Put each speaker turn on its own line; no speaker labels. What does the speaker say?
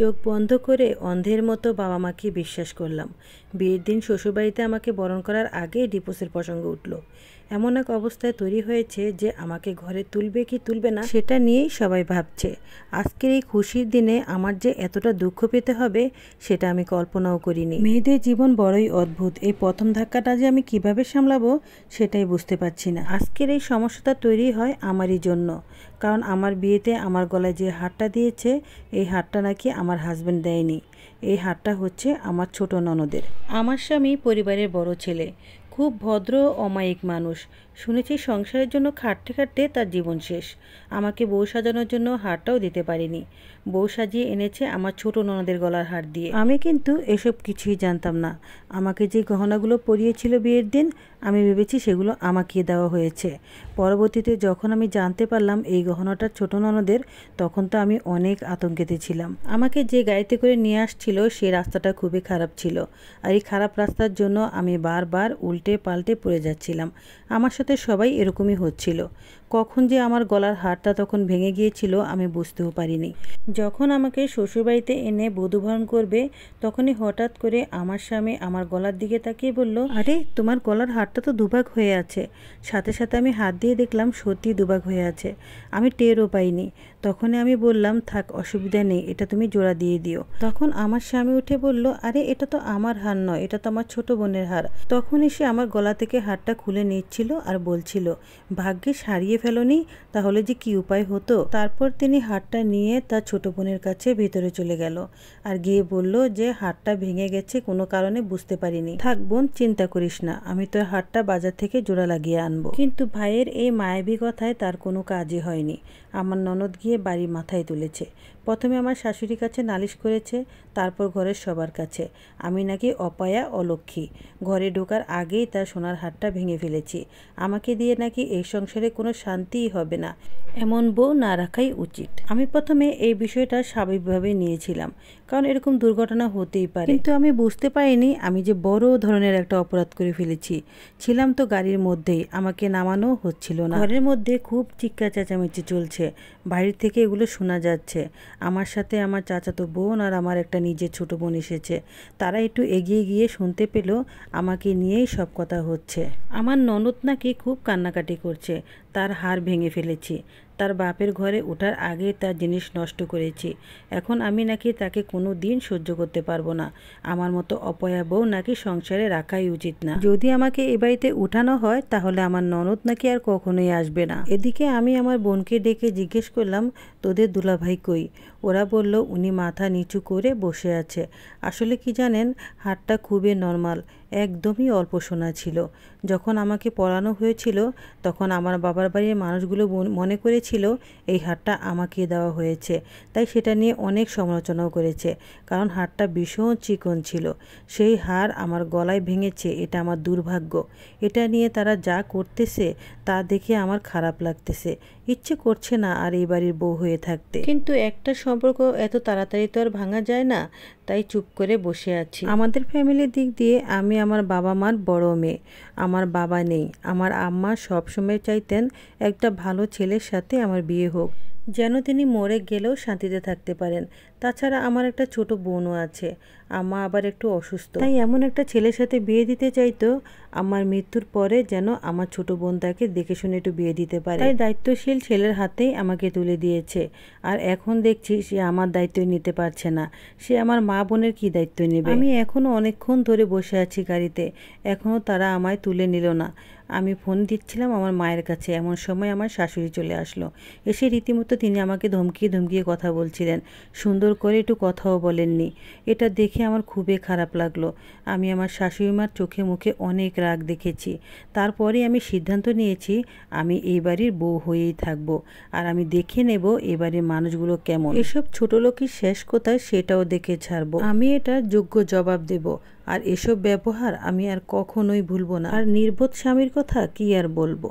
চোখ বন্ধ করে অন্ধের মতো বাবা মাকে বিশ্বাস করলাম। বিয়ের দিন শ্বশুরবাড়িতে আমাকে বরণ করার আগে ডিভোর্সের প্রসঙ্গ উঠল। এমন এক অবস্থায় তৈরি হয়েছে যে আমাকে ঘরে তুলবে কি তুলবে না সেটা নিয়েই সবাই ভাবছে। আজকের এই খুশির দিনে আমার যে এতটা দুঃখ পেতে হবে সেটা আমি কল্পনাও করিনি। মেয়েদের জীবন বড়ই অদ্ভুত। এই প্রথম ধাক্কাটা যে আমি কিভাবে সামলাবো সেটাই বুঝতে পারছি না। আজকের এই সমস্যাটা তৈরি হয় আমারই জন্য, কারণ আমার বিয়েতে আমার গলায় যে হারটা দিয়েছে এই হারটা নাকি আমার হাজব্যান্ড দেয়নি। এই হারটা হচ্ছে আমার ছোট ননদের। আমার স্বামী পরিবারের বড় ছেলে, খুব ভদ্র অমায়িক মানুষ। শুনেছি সংসারের জন্য খাটতে খাটতে তার জীবন শেষ। আমাকে বউ সাজানোর জন্য হারটাও দিতে পারেনি। বউ সাজিয়ে এনেছে আমার ছোট ননদের গলার হার দিয়ে। আমি কিন্তু এসব কিছুই জানতাম না। আমাকে যে গহনাগুলো পরিয়েছিল বিয়ের দিন, আমি ভেবেছি সেগুলো আমাকে দেওয়া হয়েছে। পরবর্তীতে যখন আমি জানতে পারলাম এই গহনাটা ছোট ননদের, তখন তো আমি অনেক আতঙ্কেতে ছিলাম। আমাকে যে গাড়িতে করে নিয়ে আসছিল সেই রাস্তাটা খুবই খারাপ ছিল, আর এই খারাপ রাস্তার জন্য আমি বারবার উল্টে পাল্টে পড়ে যাচ্ছিলাম। আমার সাথে সবাই এরকমই হচ্ছিল। কখন যে আমার গলার হারটা তখন ভেঙে গিয়েছিল আমি বুঝতেও পারিনি। যখন আমাকে শ্বশুরবাড়িতে এনে বধূবরণ করবে, তখনই হঠাৎ করে আমার স্বামী আমার গলার দিকে তাকিয়ে বলল, আরে তোমার গলার হারটা তো দুভাগ হয়ে আছে। সাথে সাথে আমি হাত দিয়ে দেখলাম সত্যি দুভাগ হয়ে আছে। আমি টেরও পাইনি। তখনই আমি বললাম, থাক অসুবিধা নেই, এটা তুমি জোড়া দিয়ে দিও। তখন আমার স্বামী উঠে বলল, আরে এটা তো আমার হার নয়, এটা তো আমার ছোট বোনের হার। তখন এসে আমার গলা থেকে হারটা খুলে নিচ্ছিল আর বলছিল, ভাগ্যিস হারিয়ে ফেলোনি, তাহলে যে কি উপায় হতো। তারপর তিনি হারটা নিয়ে তার ছোট বোনের কাছে ভেতরে চলে গেল আর গিয়ে বলল যে হারটা ভেঙে গেছে, কোনো কারণে বুঝতে পারিনি। থাক বোন, চিন্তা করিস না, আমি তোর হারটা বাজার থেকে জোড়া লাগিয়ে আনবো। কিন্তু ভাইয়ের এই মায়াবী কথায় তার কোনো কাজই হয়নি। আমার ননদ গিয়ে বাড়ি মাথায় তুলেছে। প্রথমে আমার শাশুড়ির কাছে নালিশ করেছে, তারপর ঘরের সবার কাছে আমি নাকি অপায়া অলক্ষ্মী। ঘরে ঢোকার আগেই তার সোনার হারটা ভেঙে ফেলেছি। আমাকে দিয়ে নাকি এই সংসারে কোনো শান্তিই হবে না, এমন বউ না রাখাই উচিত। আমি প্রথমে এই বিষয়টা স্বাভাবিকভাবে নিয়েছিলাম, কারণ এরকম দুর্ঘটনা হতেই পারে। কিন্তু আমি বুঝতে পারিনি আমি যে বড় ধরনের একটা অপরাধ করে ফেলেছি। ছিলাম তো গাড়ির মধ্যেই, আমাকে নামানো হচ্ছিল না। ঘরের মধ্যে খুব চিৎকার চেঁচামেচি চলছে, বাইরে থেকে এগুলো শোনা যাচ্ছে। আমার সাথে আমার চাচাতো বোন আর আমার একটা নিজের ছোট বোন এসেছে। তারা একটু এগিয়ে গিয়ে শুনতে পেল আমাকে নিয়েই সব কথা হচ্ছে। আমার ননদ নাকি খুব কান্নাকাটি করছে, তার হার ভেঙে ফেলেছি, তার বাপের ঘরে ওঠার আগে তার জিনিস নষ্ট করেছি। এখন আমি নাকি তাকে কোনো দিন সহ্য করতে পারবো না। আমার মতো অপয়া বউ নাকি সংসারে রাখাই উচিত না। যদি আমাকে এ বাড়িতে উঠানো হয় তাহলে আমার ননদ নাকি আর কখনোই আসবে না। এদিকে আমি আমার বোনকে ডেকে জিজ্ঞেস করলাম, তোদের দুলাভাই কই? ওরা বলল উনি মাথা নিচু করে বসে আছে। আসলে কি জানেন, হারটা খুবই নর্মাল, একদমই অল্প সোনা ছিল। যখন আমাকে পরানো হয়েছিল তখন আমার বাবার বাড়ির মানুষগুলো মনে করেছিল এই হারটা আমাকে দেওয়া হয়েছে, তাই সেটা নিয়ে অনেক সমালোচনাও করেছে, কারণ হারটা ভীষণ চিকন ছিল। সেই হার আমার গলায় ভেঙেছে, এটা আমার দুর্ভাগ্য। এটা নিয়ে তারা যা করতেছে তা দেখে আমার খারাপ লাগতেছে। ইচ্ছে করছে না আর এই বাড়ির বউ হয়ে থাকতে, কিন্তু একটা সম্পর্ক এত তাড়াতাড়ি তো আর ভাঙা যায় না, তাই চুপ করে বসে আছি। আমাদের ফ্যামিলির দিক দিয়ে আমি আমার বাবা মার বড় মেয়ে। আমার বাবা নেই। আমার আম্মা সবসময় চাইতেন একটা ভালো ছেলের সাথে আমার বিয়ে হোক, যেন তিনি মরে গেলেও শান্তিতে থাকতে পারেন। তাছাড়া আমার একটা ছোট বোনও আছে। আম্মা আবার একটু অসুস্থ, তাই এমন একটা ছেলের সাথে বিয়ে দিতে চাইতো আমার মৃত্যুর পরে যেন আমার ছোট বোন তাকে দেখে শুনে একটু বিয়ে দিতে পারে। তাই দায়িত্বশীল ছেলের হাতেই আমাকে তুলে দিয়েছে। আর এখন দেখছি সে আমার দায়িত্ব নিতে পারছে না। সে আমার মা বোনের কি দায়িত্ব নেবে? আমি এখনো অনেকক্ষণ ধরে বসে আছি গাড়িতে, এখনো তারা আমায় তুলে নিল না। আমি ফোন দিচ্ছিলাম আমার মায়ের কাছে, এমন সময় আমার শাশুড়ি চলে আসলো। এসে রীতিমতো তিনি আমাকে ধমকিয়ে ধমকিয়ে কথা বলছিলেন, সুন্দর করে একটু কথাও বলেননি। এটা দেখে আমার খুবই খারাপ লাগলো। আমি আমার শাশুড়ি মার চোখে মুখে অনেক রাগ দেখেছি। তারপরে আমি সিদ্ধান্ত নিয়েছি আমি এই বাড়ির বউ হয়েই থাকবো, আর আমি দেখে নেব এই বাড়ির মানুষগুলো কেমন। এসব ছোট লোকের শেষ কোথায় সেটাও দেখে ছাড়বো। আমি এটা যোগ্য জবাব দেব, আর এসব ব্যবহার আমি আর কখনোই ভুলবো না। আর নির্বোধ স্বামীর কথা কি আর বলবো।